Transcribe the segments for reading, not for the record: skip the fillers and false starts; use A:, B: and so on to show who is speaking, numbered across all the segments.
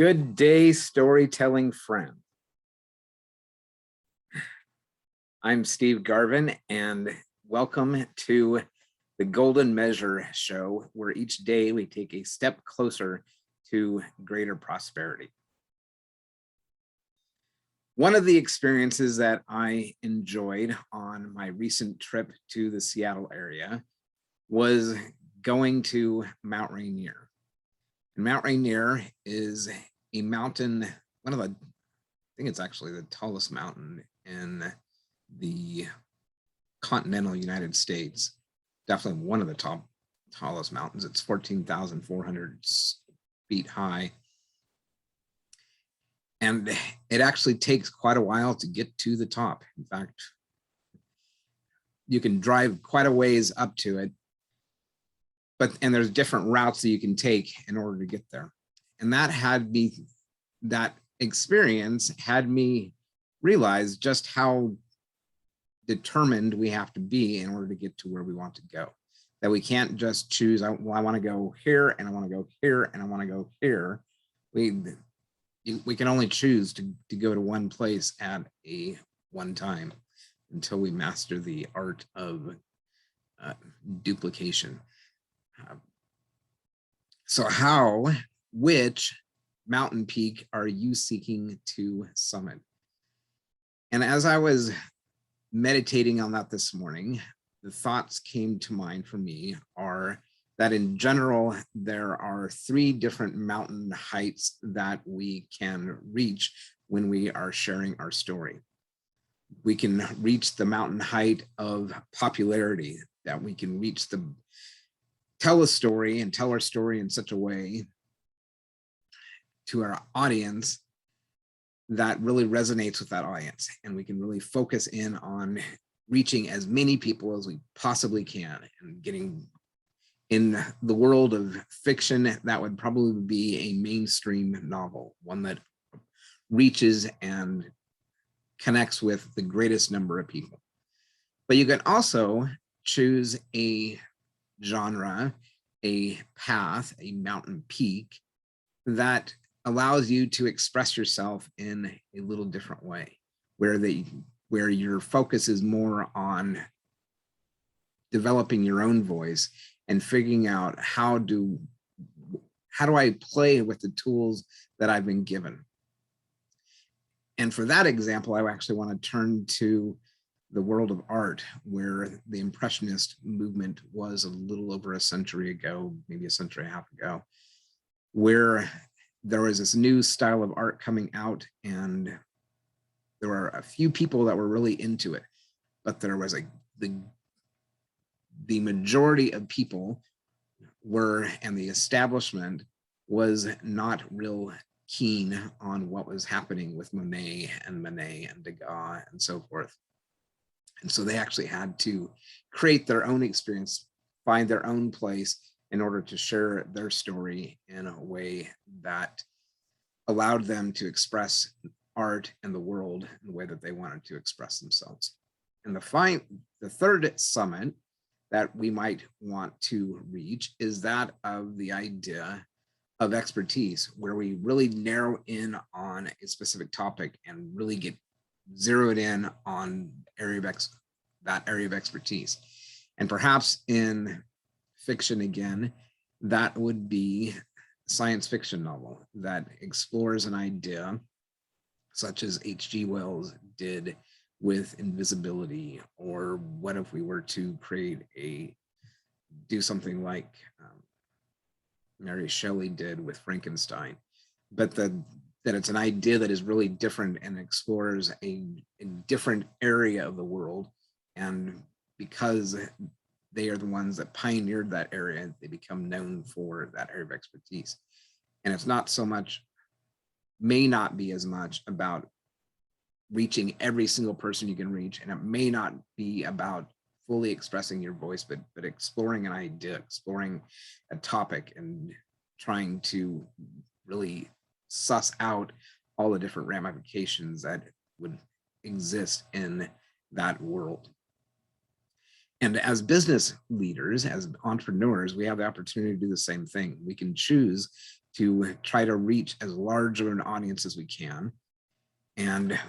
A: Good day, storytelling friend. I'm Steve Garvin, and welcome to the Golden Measure Show, where each day we take a step closer to greater prosperity. One of the experiences that I enjoyed on my recent trip to the Seattle area was going to Mount Rainier. And Mount Rainier is a mountain, I think it's actually the tallest mountain in the continental United States. Definitely one of the tallest mountains. It's 14,400 feet high. And it actually takes quite a while to get to the top. In fact, you can drive quite a ways up to it, and there's different routes that you can take in order to get there. And that experience had me realize just how determined we have to be in order to get to where we want to go. That we can't just choose, I want to go here, and I want to go here, and I want to go here. We can only choose to go to one place at one time until we master the art of duplication. So which mountain peak are you seeking to summit? And as I was meditating on that this morning, the thoughts came to mind for me are that in general, there are 3 different mountain heights that we can reach when we are sharing our story. We can reach the mountain height of popularity, that we can tell a story and tell our story in such a way to our audience that really resonates with that audience. And we can really focus in on reaching as many people as we possibly can, and getting in the world of fiction, that would probably be a mainstream novel, one that reaches and connects with the greatest number of people. But you can also choose a genre, a path, a mountain peak that allows you to express yourself in a little different way, where your focus is more on developing your own voice and figuring out how do I play with the tools that I've been given. And for that example, I actually want to turn to the world of art, where the Impressionist movement was a little over a century ago, maybe a century and a half ago, where there was this new style of art coming out, and there were a few people that were really into it, but there was the majority of people and the establishment was not real keen on what was happening with Monet and Degas and so forth. And so they actually had to create their own experience, find their own place in order to share their story in a way that allowed them to express art and the world in the way that they wanted to express themselves. And the third summit that we might want to reach is that of the idea of expertise, where we really narrow in on a specific topic and really get zeroed in on that area of expertise. And perhaps in fiction again, that would be a science fiction novel that explores an idea such as H.G. Wells did with invisibility, or what if we were to do something like Mary Shelley did with Frankenstein, but that it's an idea that is really different and explores a different area of the world. And because they are the ones that pioneered that area, they become known for that area of expertise. And it's may not be as much about reaching every single person you can reach, and it may not be about fully expressing your voice, but exploring an idea, exploring a topic, and trying to really suss out all the different ramifications that would exist in that world. And as business leaders, as entrepreneurs, we have the opportunity to do the same thing. We can choose to try to reach as large of an audience as we can and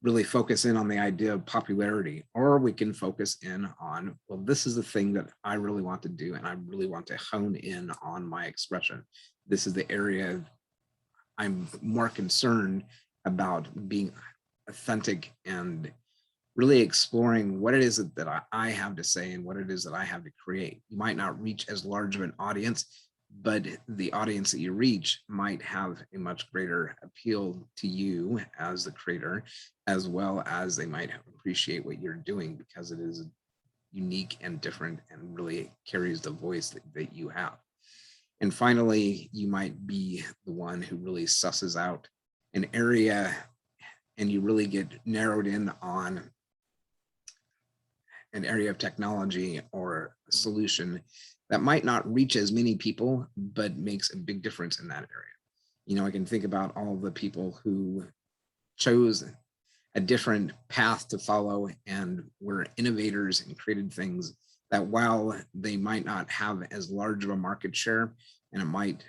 A: really focus in on the idea of popularity, or we can focus in on, well, this is the thing that I really want to do, and I really want to hone in on my expression. This is the area I'm more concerned about being authentic and really exploring what it is that I have to say and what it is that I have to create. You might not reach as large of an audience, but the audience that you reach might have a much greater appeal to you as the creator, as well as they might appreciate what you're doing because it is unique and different and really carries the voice that you have. And finally, you might be the one who really susses out an area and you really get narrowed in on an area of technology or a solution that might not reach as many people, but makes a big difference in that area. You know, I can think about all the people who chose a different path to follow and were innovators and created things that while they might not have as large of a market share, and it might,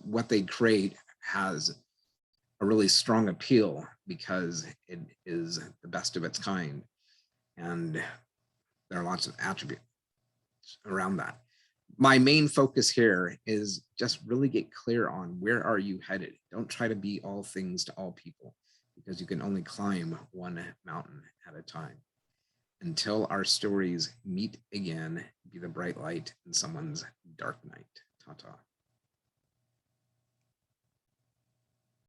A: what they create has a really strong appeal because it is the best of its kind. And there are lots of attributes around that. My main focus here is just really get clear on where are you headed. Don't try to be all things to all people because you can only climb one mountain at a time. Until our stories meet again, be the bright light in someone's dark night. Ta-ta.